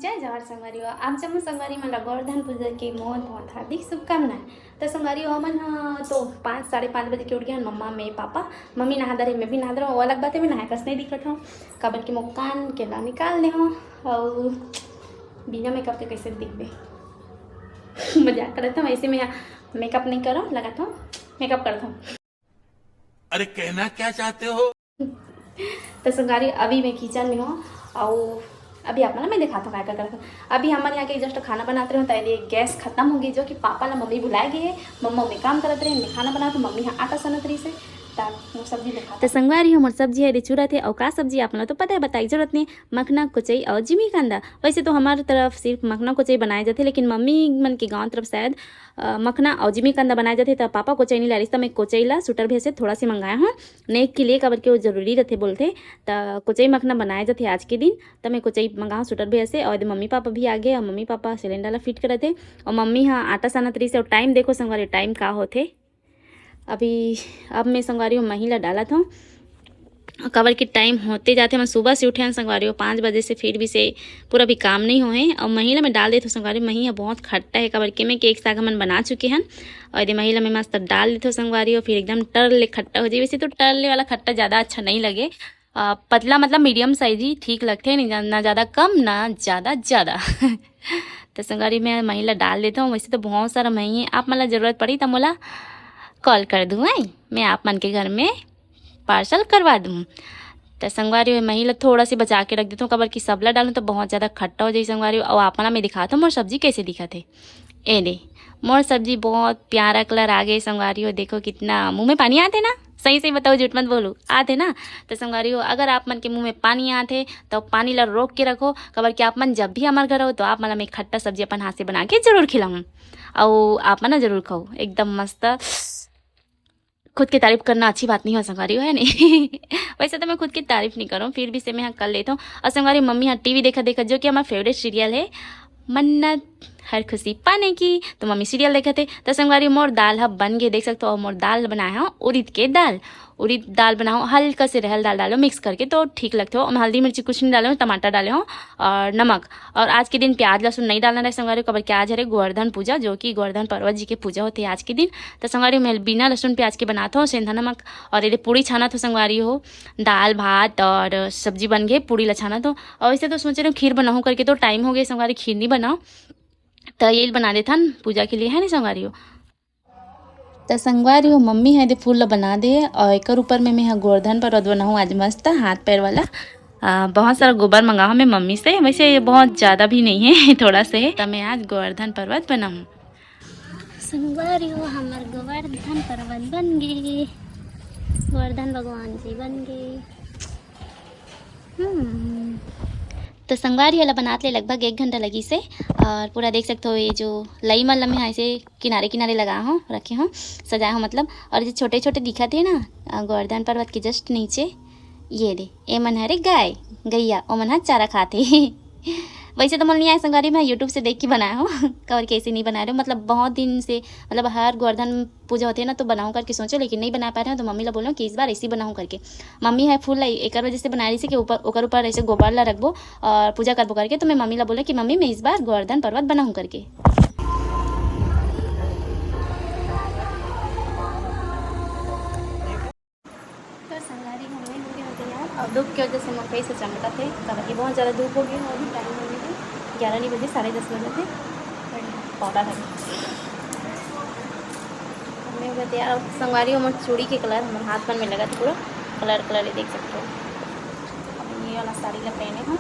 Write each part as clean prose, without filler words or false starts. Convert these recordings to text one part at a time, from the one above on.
जय जवाहर संगवारी आमच्या मग संगवारी मला गोवर्धन पूजा की बहुत बहुत हार्दिक शुभकामनाएं। तो संगवारी हमन तो 5 साढ़े 5 बजे के उठ गए। मम्मा मैं पापा मम्मी नहा दे रही, मैं भी नहा दे रहा हूँ। अलग बात है मैं नहा कस नहीं दिखत हूँ काबर कि मोर कान के ला निकाल दे हूँ और बिना मेकअप के कैसे दिखबे। मजाक करता हूँ, ऐसे मैं मेकअप नहीं कर रहा हूँ, लगाता हूँ मेकअप करता हूँ। अरे कहना क्या चाहते हो? तो संगवारी अभी मैं किचन में हूँ और अभी आप मैं दिखाता हूँ क्या करता हूँ। अभी हमारे यहाँ के जस्ट खाना बनाते रहे तो ये गैस खत्म हो गई, जो कि पापा ला मम्मी बुलाए गए। मम्मा में काम करते रहे, मैं खाना बनाते मम्मी यहाँ आटा सनत रही से वो सब्जी दिखा। तो संगवारी हमर सब्जी है चूरत है और का सब्जी आप तो पता है बताई जरूरत नहीं, मखना कुचई और जिमी कांदा। वैसे तो हमारी तरफ सिर्फ मखना कुचई बनाए जाते, लेकिन मम्मी मन के गाँव तरफ शायद मखना और जिमी कांदा बनाए जाते। तो पापा कोचई नहीं ला रही, तो मैं कोचई ला शूटर भेज से थोड़ा सी मंगाया हूँ नेक के लिए, कबर के वो जरूरी रहते बोलते। तो कोचई मखना बनाए जाते आज के दिन, तो मैं कोचई मंगाऊँ शूटर भेज से। और मम्मी पापा भी आ गए और मम्मी पापा सिलेंडर ला फिट करे थे और मम्मी हाँ आटा सानत रही से। और टाइम देखो संगवारी टाइम का होते अभी। अब मैं संगवारी महिला डाला था कवर के टाइम होते जाते। मैं सुबह से उठे हैं संगवारी 5 बजे से, फिर भी से पूरा भी काम नहीं हुए। और महिला में डाल देते संगवारी, मही बहुत खट्टा है कवर के में केक साग मन बना चुके हैं। और यदि महिला में मस्त डाल देते संगवारी और फिर एकदम टरले खट्टा हो जाए। वैसे तो टरले वाला खट्टा ज़्यादा अच्छा नहीं लगे, पतला मतलब मीडियम साइज ही ठीक लगते हैं, नहीं ना ज़्यादा कम ना ज़्यादा ज़्यादा। तो संगवारी में महिला डाल देता हूँ। वैसे तो बहुत सारा मही है, आप मतलब ज़रूरत पड़ी तो मोला कॉल कर दूँ, मैं आप मन के घर में पार्सल करवा दूँ। तो संगवारी महिला थोड़ा सी बचा के रख देता हूँ कबर की सबला डालूँ तो बहुत ज़्यादा खट्टा हो जाए संगवारी। और आप मैं दिखाता हूँ मोर सब्जी कैसे दिखा थे। ए दे मोर सब्जी बहुत प्यारा कलर आ गए संगवारी। देखो कितना मुँह में पानी आते ना, सही सही बताओ झूठ मत बोलो, आते ना। तो संगवारी अगर आप मन के मुँह में पानी आते तो पानी ला रोक के रखो कबर कि आप मन जब भी हमारे घर हो तो आप मतलब मैं खट्टा सब्जी अपन हाथ से बना के जरूर खिलाऊँ और आप मन जरूर खाओ एकदम मस्त। खुद की तारीफ करना अच्छी बात नहीं हो संगवारी है नहीं। वैसे तो मैं खुद की तारीफ नहीं करूँ, फिर भी से मैं यहाँ कर लेता हूँ। और संगवारी मम्मी यहाँ टीवी देखा देखा, जो कि हमारा फेवरेट सीरियल है मन्नत हर खुशी पाने की, तो मम्मी सीरियल देखे थे। तो संगवारी मोर दाल हब बन गए देख सकते हो। और मोर दाल बनाया हूँ उड़द के दाल, उड़द दाल बनाओ हल्का से रहल दाल डालो मिक्स करके तो ठीक लगते हो। मैं हल्दी मिर्ची कुछ नहीं डाले हूँ, टमाटर डाले हूँ और नमक। और आज के दिन प्याज लहसुन नहीं डालना है संगवारी कबर के आज है गोवर्धन पूजा, जो कि गोवर्धन पर्वत जी की पूजा होती है आज के दिन। तो संगवारी मैं बिना लहसुन प्याज के बनाता हूँ सेंधा नमक। और ये पूड़ी छाना तो संगवारी हो दाल भात और सब्जी बन गए, पूड़ी लछाना तो। और वैसे तो सोच रहे हो खीर बनाऊँ करके, तो टाइम हो गया संगवारी खीर नहीं बनाओ तो यही बना देता पूजा के लिए है नहीं संगवारी हो। तो संगवारी हो मम्मी है दे फूल बना दे और एक ऊपर में मैं गोवर्धन पर्वत बनाऊँ आज मस्त हाथ पैर वाला। बहुत सारा गोबर मंगाऊँ मैं मम्मी से, वैसे बहुत ज़्यादा भी नहीं है थोड़ा सा है। तो मैं आज गोवर्धन पर्वत बनाऊँ। संगवारी हो हमारे गोवर्धन पर्वत बन गए, गोवर्धन भगवान जी बन गए। तो संगवारी वाला बनाते लगभग 1 घंटा लगी से। और पूरा देख सकते हो ये जो लई मल्लम में ऐसे किनारे किनारे लगा हूँ रखे हूँ सजाया हूँ मतलब। और जो छोटे छोटे दिखते हैं ना गोवर्धन पर्वत के जस्ट नीचे, ये दे ए मन हरे गाय गैया ओ मन हा चारा खाते। वैसे तो मन नहीं आया संगवारी, मैं यूट्यूब से देख के बनाया हूँ कवर कैसे नहीं बना रहे हो, मतलब बहुत दिन से मतलब हर गोवर्धन पूजा होती है ना तो बनाऊँ करके सोचो, लेकिन नहीं बना पा रहे हो। तो मम्मी ला बोलो कि इस बार ऐसे बनाऊँ करके। मम्मी है फूल एक वजह से बना रही थी कि ऊपर ऐसे गोबर ला रखबो और पूजा करबो करके। तो मैं मम्मी ला बोला कि मम्मी मैं इस बार गोवर्धन पर्वत बनाऊँ करके। और धूप की वजह से मकई से चमका थे कबर की बहुत ज़्यादा धूप हो गई। अभी टाइम हो गया 11 नहीं बजे 10:30 बजे थे पौधा था मैं हो गया तैयार। संगवारी हमारे चूड़ी के कलर हमारे हाथ पर में लगा था पूरा कलर कलर देख सकते हो। अब ये वाला साड़ी ला पहने हूँ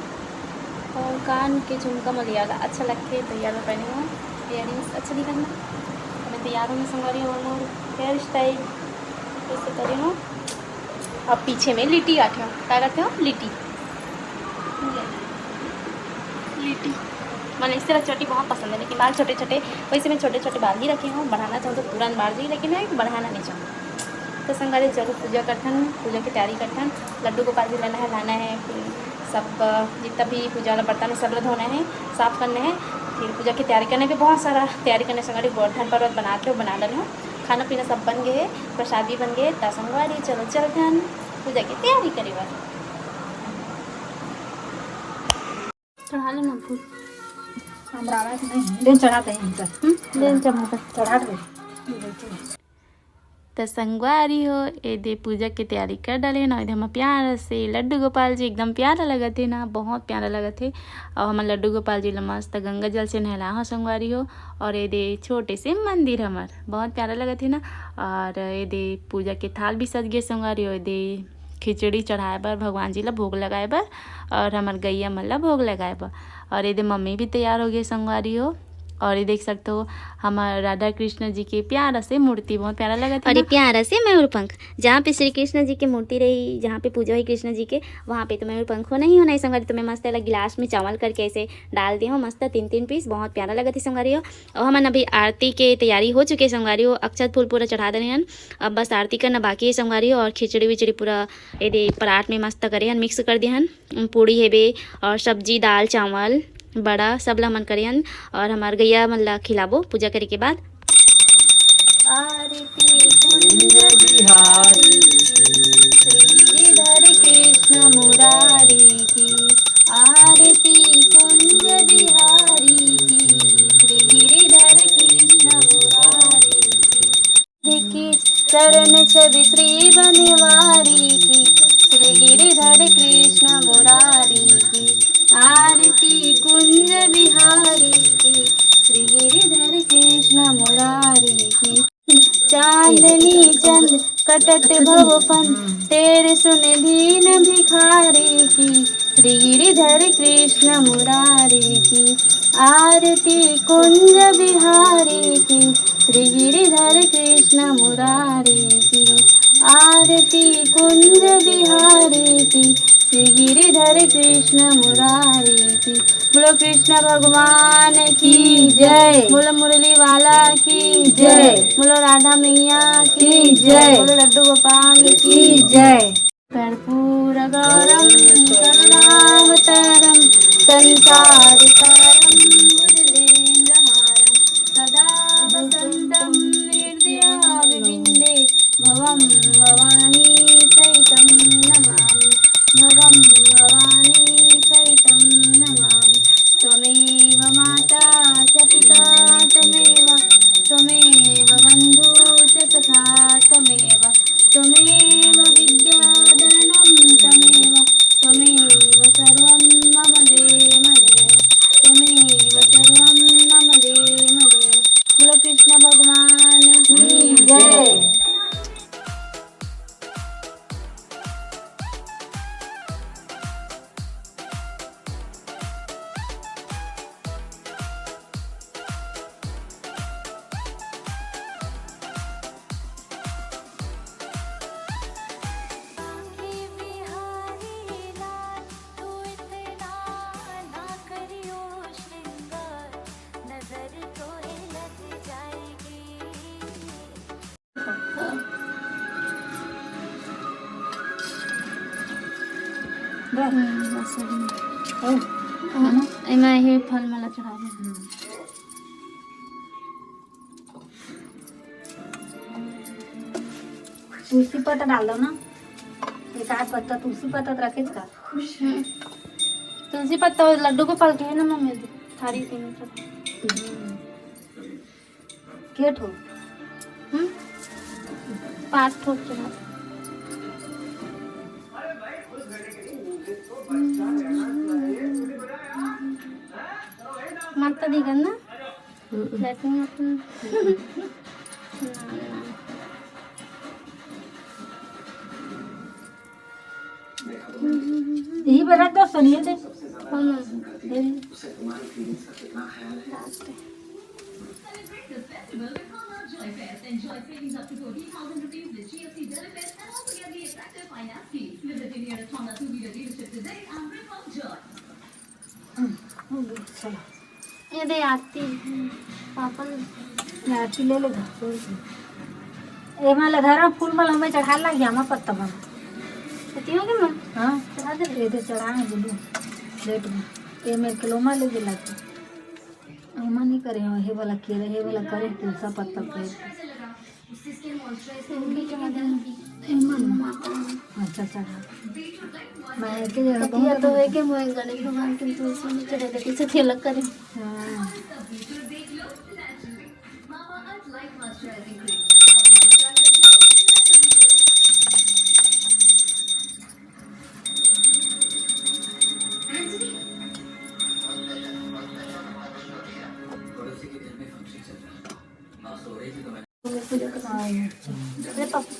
और कान के झुमका मलिया अच्छा लगते तैयार में पहने हूँ, इयरिंग्स अच्छा दिखा ना। मैं तैयार हूँ संगवारी और हेयर स्टाइल कैसे करी हूँ। अब पीछे में लिट्टी आते हो क्या करते हो लिट्टी लिट्टी मैंने इस तरह छोटी बहुत पसंद है, लेकिन बाल छोटे छोटे वैसे मैं छोटे छोटे बाल ही रखे हूँ। बढ़ाना चाहूँ तो तुरंत बाल दी, लेकिन मैं बढ़ाना नहीं चाहूँ। तो संगवारी जरूर पूजा करथन, पूजा की तैयारी करथन। लड्डू गोपाल भी लाना है सब जितना भी पूजा वाला बर्तन है सब धोना है साफ़ करना है। फिर पूजा की तैयारी करने के बहुत सारा तैयारी करने संगवारी गोवर्धन पर्वत बनाते हो बना डाले हो। खाना पीना सब बन गए, प्रसाद भी बन गए। ता संगवारी चलो चलथन पूजा की तैयारी करे बार चढ़ा लो ना फूल। हम रावण नहीं दिन चढ़ाते हैं हम तो दिन चमका चढ़ा दे। तो संगवारी हो ए दे पूजा की तैयारी कर डाले ना। हम प्यार से लड्डू गोपाल जी एकदम प्यारा लगा थे ना, बहुत प्यारा लगा थे। और हम लड्डू गोपाल जी मस्त गंगा जल से नहला हो संगवारी हो। और ये दे छोटे से मंदिर हमार बहुत प्यारा लगा थे ना। और ये दे पूजा के थाल भी सज गए संगवारी हो। ये दे खिचड़ी चढ़ाए बर भगवान जी ला भोग लगाए बर और हमार गैया मन ला भोग लगाए बर। और ये दे मम्मी भी तैयार हो गए संगवारी हो। और ये देख सकते हो हमारे राधा कृष्ण जी की प्यारा से मूर्ति बहुत प्यारा लगा था। और ये प्यारा से मयूर पंख, जहाँ पे श्री कृष्ण जी की मूर्ति रही, जहाँ पे पूजा हुई कृष्ण जी के, वहाँ पे तो मयूर पंख हो नहीं होना। संगारी तो मैं मस्त अलग गिलास में चावल करके ऐसे डाल दी हूँ मस्त 3-3 पीस, बहुत प्यारा लगा थी संगारी हो। और हमारे अभी आरती के तैयारी हो चुकी है संगारी हो। अक्षत फूल पूरा चढ़ा दे हैं, अब बस आरती करना बाकी है संगारी हो। और खिचड़ी विचड़ी पूरा ये पराठ में मस्त करे हन, मिक्स कर दिए हन, पूड़ी हेबे और सब्जी दाल चावल बड़ा सब ला मन करे हन। और हमार गैया मन ला खिलाबो पूजा करे के बाद। आरती कुंज बिहारी श्रीधर कृष्ण मुरारी की, आरती कुंज बिहारी की श्रीधर कृष्ण मुरारी की। देखी चरण छवि श्री बनवारी की, श्री गिरिधर कृष्ण मुरारी की, आरती कुंज बिहारी की श्री गिरिधर कृष्ण मुरारी की। चांदनी चंद कटत भवपन तेरे सुन दीन भिखारी की, श्री गिरिधर कृष्ण मुरारी की, आरती कुंज बिहारी की श्री गिरिधर कृष्ण मुरारी की, आरती कुंज बिहारी की श्री गिरिधर कृष्ण मुरारी की। बोलो कृष्ण भगवान की जय, बोलो मुरली वाला की जय, बोलो राधा मैया की जय, बोलो लड्डू गोपाल की जय। कर्पूर गौरम करुणावतारम संसारितारम बुद्धेन्द्रहारम सदा वसंतम हृदयारविन्दे भवं भवानी सहितं नमामि, भवं भवानी सहितं नमामि। त्वमेव माता च पिता त्वमेव बन्धु च सखा त्वमेव विद्याधनं त्वमेव सर्वं मम देव त्वमेव सर्वं मम देव। बोलो कृष्ण भगवान की जय। मैं ही फल माला चढ़ा दूँ। तुलसी पत्ता डाल दो ना, एक आध पत्ता तुलसी पत्ता तो रखे का। तुलसी पत्ता और लड्डू को पल के है ना मम्मी थारी से के ठो 5 ठोक चढ़ा। माता दी करना यही बेरा तो सुनिए थे। ये दे आरती पापा आरती ले ले ए माला धरा फूल माला में चढ़ा लग गया मैं पत्ता बना सती हो गई मैं हाँ चढ़ा दे। ये तो चढ़ाए बोलू प्लेट में ये मैं किलोमा ले दिला के एमा नहीं करे हे वाला केरे हे वाला करे तुलसा पत्ता पे अच्छा चढ़ा मैं के जगह सतिया तो है कि मैं गणेश भगवान की तुलसी में चढ़ा देती सती अलग करे। हाँ हाँ अच्छा अरे पापा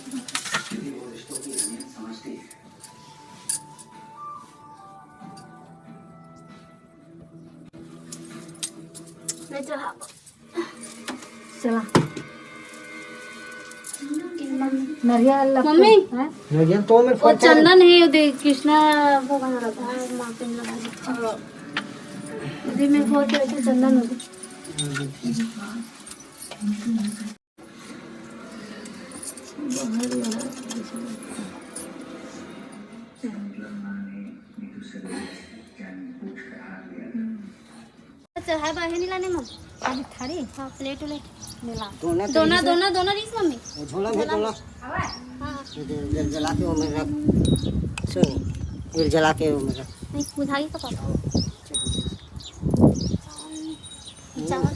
ले चला चला नारियल मम्मी हैं? तो मैं वो चंदन है देख कृष्णा भगवान रखा है माँ पे लगा दे में फोड़ के रखे चंदन हो अच्छा है बाहर नहीं लाने मम्मी अभी थारी हाँ प्लेट उलेट मिला दोना रीस मम्मी झोला में झोला हाँ जला के वो में रख सुनी फिर जला के वो में रख नहीं बुझाई तो पापा चावल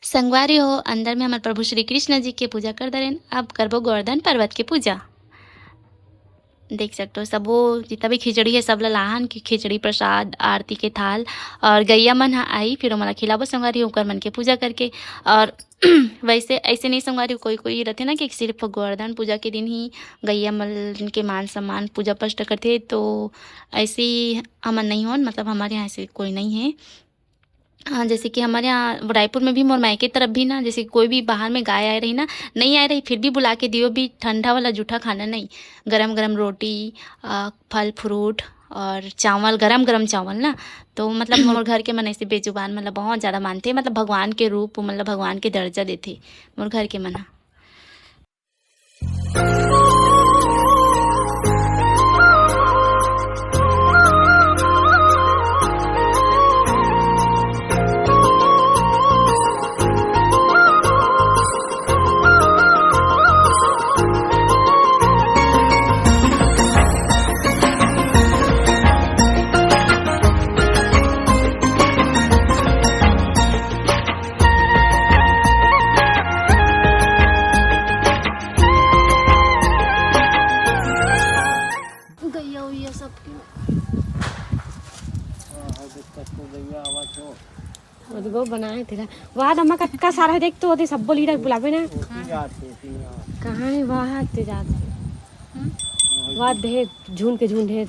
संगवारी हो अंदर में हमारे प्रभु श्री कृष्ण जी के पूजा कर दरेन। अब करबो गोवर्धन पर्वत की पूजा। देख सकते हो सब वो जितना भी खिचड़ी है सब ललाहन की खिचड़ी प्रसाद आरती के थाल और गैया मन आई फिर हमारा खिलाबो संगवारी होकर मन के पूजा करके। और वैसे ऐसे नहीं संगवारी कोई कोई रहते ना कि सिर्फ गोवर्धन पूजा के दिन ही गैया मन के मान सम्मान पूजा पष्ट करते, तो ऐसे हमन नहीं हो, मतलब हमारे यहाँ ऐसे कोई नहीं है। हाँ जैसे कि हमारे यहाँ रायपुर में भी मोर मायके तरफ भी ना, जैसे कोई भी बाहर में गाय आ रही ना, नहीं आ रही फिर भी बुला के दियो, भी ठंडा वाला जूठा खाना नहीं, गरम गरम रोटी फल फ्रूट और चावल गरम गरम चावल ना। तो मतलब मोर घर के मन ऐसे बेजुबान मतलब बहुत ज़्यादा मानते, मतलब भगवान के रूप मतलब भगवान के दर्जा देते मोर घर के मन। वो बनाए थे वहाँ तो का सारा देख तो होते सब बोली बुलावे ना कहाँ है वहाँ ते जाते वहाँ ढेर झुंड के झुंड ढेर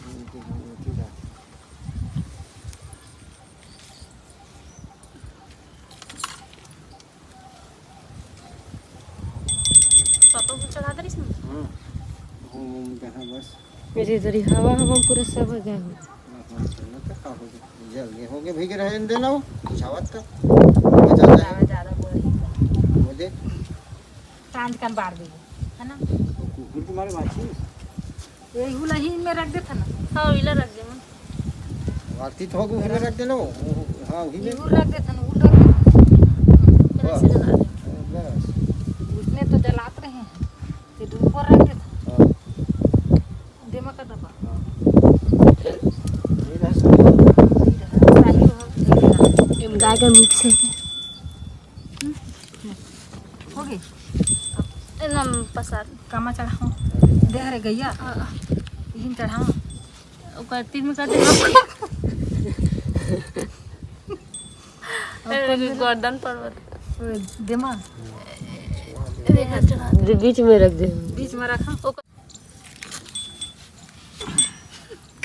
पापा को चढ़ा दे इसमें बस मेरे इधर हवा हवा पूरा सब गए जल्दी हो गए भीगे रहे देना हो छावत का ज़्यादा वो देख चांद का बार भी है ना, कुकुर तुम्हारे माछी यही हुला ही में रख देता ना। हाँ इला रख दे वार्ती तो होगी उधर रख देना। हाँ वही में रख देता ना, रख देता ऐसे जला दे। बस उसने तो जलाते रहे हैं फिर ऊपर रख देता दिमाग का डब्बा गाय का मीट से हो गई एकदम पसार कामा चढ़ाओ दे रे गैया यही चढ़ाओ ऊपर तीन में कर दे गोवर्धन पर्वत दिमाग बीच में रख दे बीच में रखा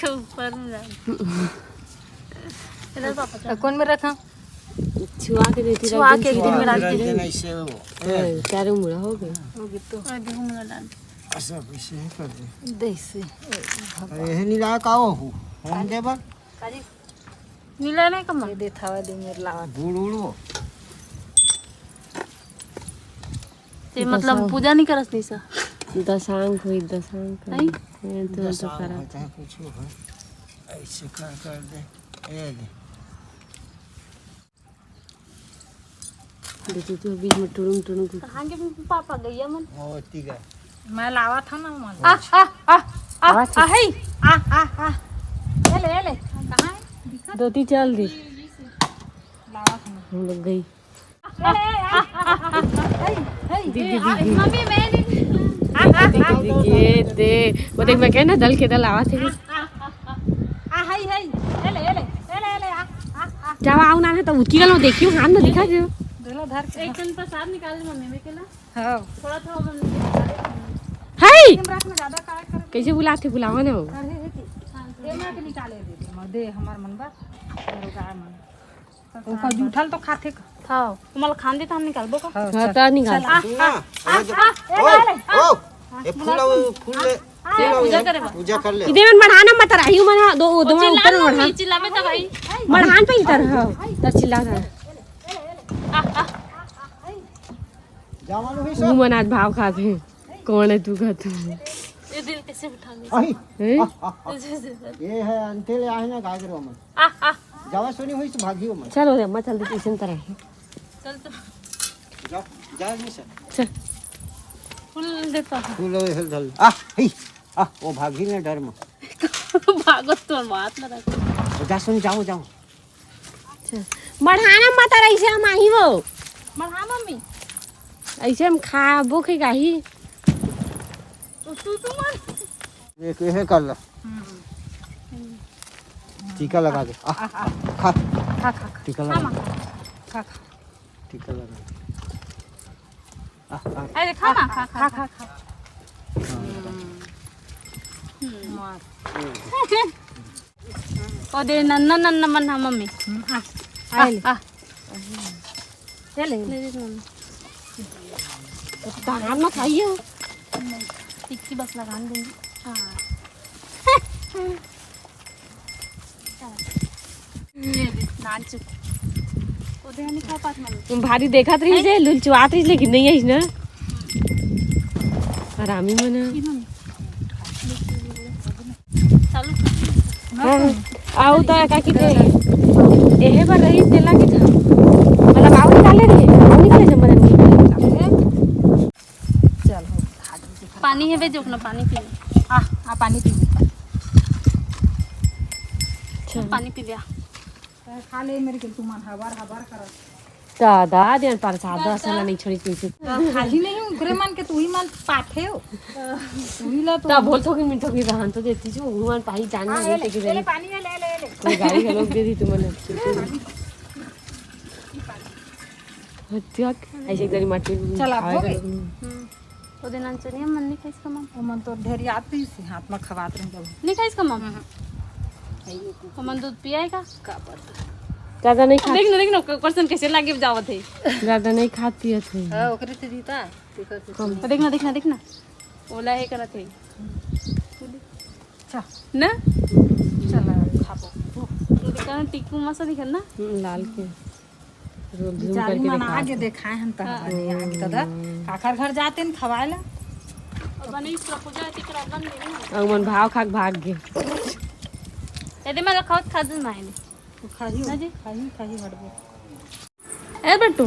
ऊपर में इधर पापा कौन में रखा छुआ के देती छुआ के एक दिन में डाल रख देना इससे वो चारों मुड़ा हो गए होगी तो अभी हम ना डाल ऐसा वैसे ही कर दे देसी यही नहीं लगा का हो हम दे बर नीला नहीं कमा ये दे थावा दे मेरे लावा बूढ़ उड़ो ते मतलब पूजा नहीं करस नहीं सा दशांक हुई दशांक नहीं तो करा होता है कुछ है ऐसे कर दे ये दे देखो तो बीच में टुरुम टुरुम कहाँ के पापा गैया मन होती का मैं लावा था ना मन ले कहाँ है दोती चल दी लावा था हम लोग गई मम्मी मैं ये दे वो देख मैं कहना दल के दल आवाज थी जब आऊ ना है तो उसकी गलो देखियो हाथ में दिखा जो धर एक टन प्रसाद निकाल दे मम्मी में केला हाँ थोड़ा थोड़ा मम्मी के बता दे। हाय रख में ज्यादा काहे कर कैसे बुलाते बुलावा ना हो केना के निकाले दे दे हमार मन बा रोगा मन ओका जूठल तो खाते का खाओ तुम्हाला खान दे तो हम निकालबो का हाँ तो निकाल सुना ओ ये फूल ले पूजा करे बा पूजा कर ले इधे मन बढ़ाना मत रही मन दो दो ऊपर बढ़ा चिल्लावे तो भाई बढ़ान पे इधर हो तो चिल्ला रहा जावानो होई तू मन आज भाव खाते हैं कौन है तू खाते ये दिल कैसे उठा ली आई ये है अंतेले आहे ना काय करू मन जावा सोनी होई तो भागियो मन चलो रे अम्मा चल दे ट्यूशन तरह चल तो जा जा नहीं सर चल फूल देता हूँ फूल हेल धल ही वो भागी ने डर में भागो तो बात ना रखो जा सुन जाओ जाओ बढ़ाना मत रही से हम आई वो मढ़ा मम्मी ऐसे हम खाबो के गाही तू मन एक है कर ला टीका लगा दे खा खा खा टीका लगा खा टीका लगा अरे खा ना खा खा खा खा ओ दे नन्ना नन्ना मन्ना मम्मी आइले आ चले ले दे मम्मी बढ़ान मत आइयो टिक्की बस लगा दूंगी हाँ ले दे नाच ओ दे नहीं खा पात मम्मी तुम भारी देखत रही से लुलचुआत रही लेकिन नहीं आई ना आरामी मना चालू आओ तो का की दे एहे पर रही तेला की था मतलब आओ निकाले रे आओ निकाले जब मन चल हो पानी है भेजो अपना पानी पी ले आ पानी पी पानी पी लिया खा ले मेरे के तुम हबार हबार कर दादा देन प्रसाद असला नहीं छोड़ी कैसे खाली नहीं हूं करे मान के तू ही मान पाठे हो तू ही ला तो ता बोल तो कि मिनटों की रहन तो देती जो भगवान पाही जानना नहीं थे कि ले पानी ले ले ले कोई गाड़ी का लोग दे दी तुमने हत्याक ऐसे एक दारी माटी चल आप हो गए ओ दिन अंचनी मन नहीं खाइस का मम मन तो ढेरी आती से हाथ में खवात रहे जब नहीं खाइस का मम मन दूध पियाएगा ज्यादा नहीं खा देख ना पर्सन कैसे लागे जावत है ज्यादा नहीं खाती है थे हां ओकरे ते दीता देख ना ओला है करत है अच्छा ना चल खाबो दुकान टिक्कू मसा दिखन ना लाल के रोल झूम जारी करके मन दिखा आगे देखाए हम त आगे दादा काकर घर जाते न खवाएला और बनी प्रपोजल के प्रॉब्लम नहीं है और मन भाव खाक भाग गए यदि मैं खावत खा दूं मायने तू खाही ना जी खाही हटबो ए बट्टू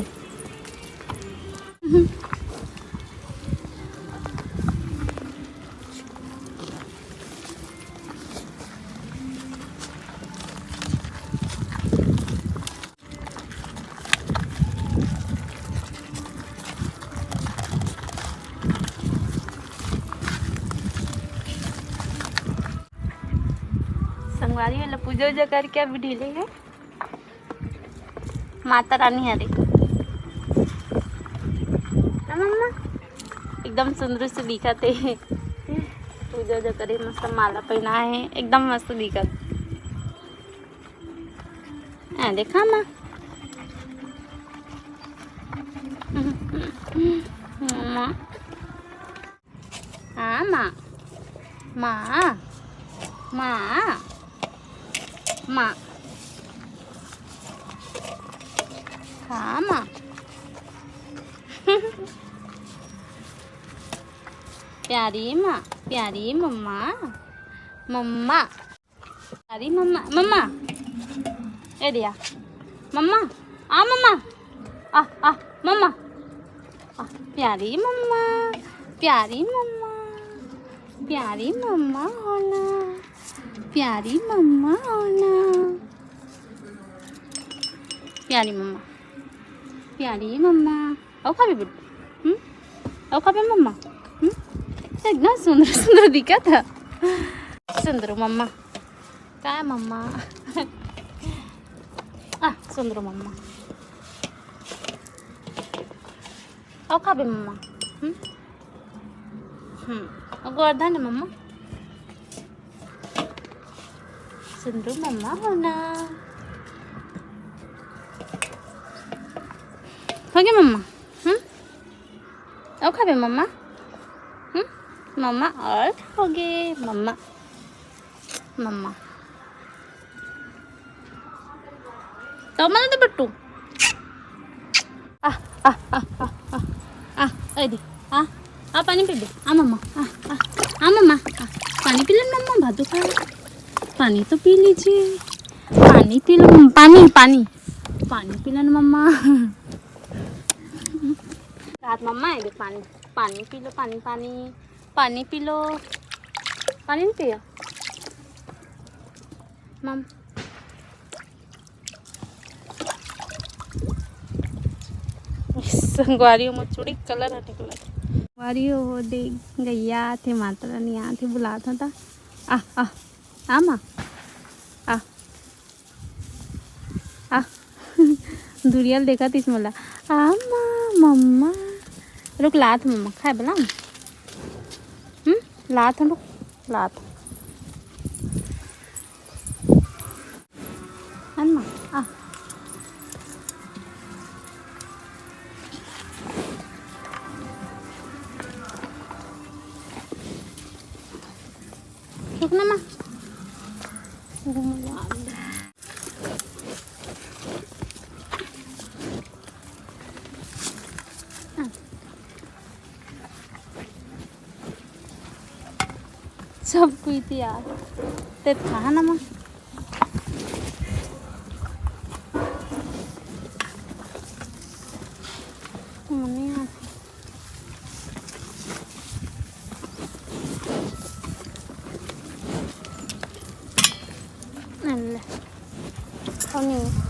संगवारी वाला पूजा उजा करके अभी ढीले है माता रानी हरे ना मम्मा एकदम सुंदर से दिखत है पूजा उजा करे मस्त माला पहना है एकदम मस्त दिखत देखा माँ माँ हाँ माँ माँ माँ माँ हाँ माँ प्यारी माँ प्यारी मम्मा मम्मा प्यारी मम्मा मम्मा ए दिया मम्मा आ मम्मा आ मम्मा प्यारी मम्मा प्यारी मम्मा प्यारी मम्मा होना प्यारी मम्मा होना प्यारी मम्मा प्यारी मम्मा आओ खा बेटू आओ खा मम्मा एकदम सुंदर सुंदर दिखा था सुंदर मम्मा क्या मम्मा सुंदर मम्मा आओ खा मम्मा गोवर्धन है मम्मा सिंधु मम्मा होना हो गया मम्मा और खाबे मम्मा मम्मा और खाओगे मम्मा मम्मा तो मना तो बट्टू अरे आ पानी पी दे मम्मा मम्मा पानी पी ले मम्मा भादू खा पानी तो पी लीजिए पानी पी लो पानी पानी पानी पी लो मम्मा रात मम्मा है देख पानी पानी पी लो पानी पानी पानी पी लो पानी नहीं पिया मम संगवारियों में चूड़ी कलर हटे कलर वारियों हो दे गैया थे माता रानी यहाँ थे बुलाता था आ माँ आ दुरियल देखा थी मला मम्मा रुक लात मम्मा खाए बोला लात रुक लात अम्मा रुक ना माँ सब कुछ थी यार ते था ना माँ अल्लाह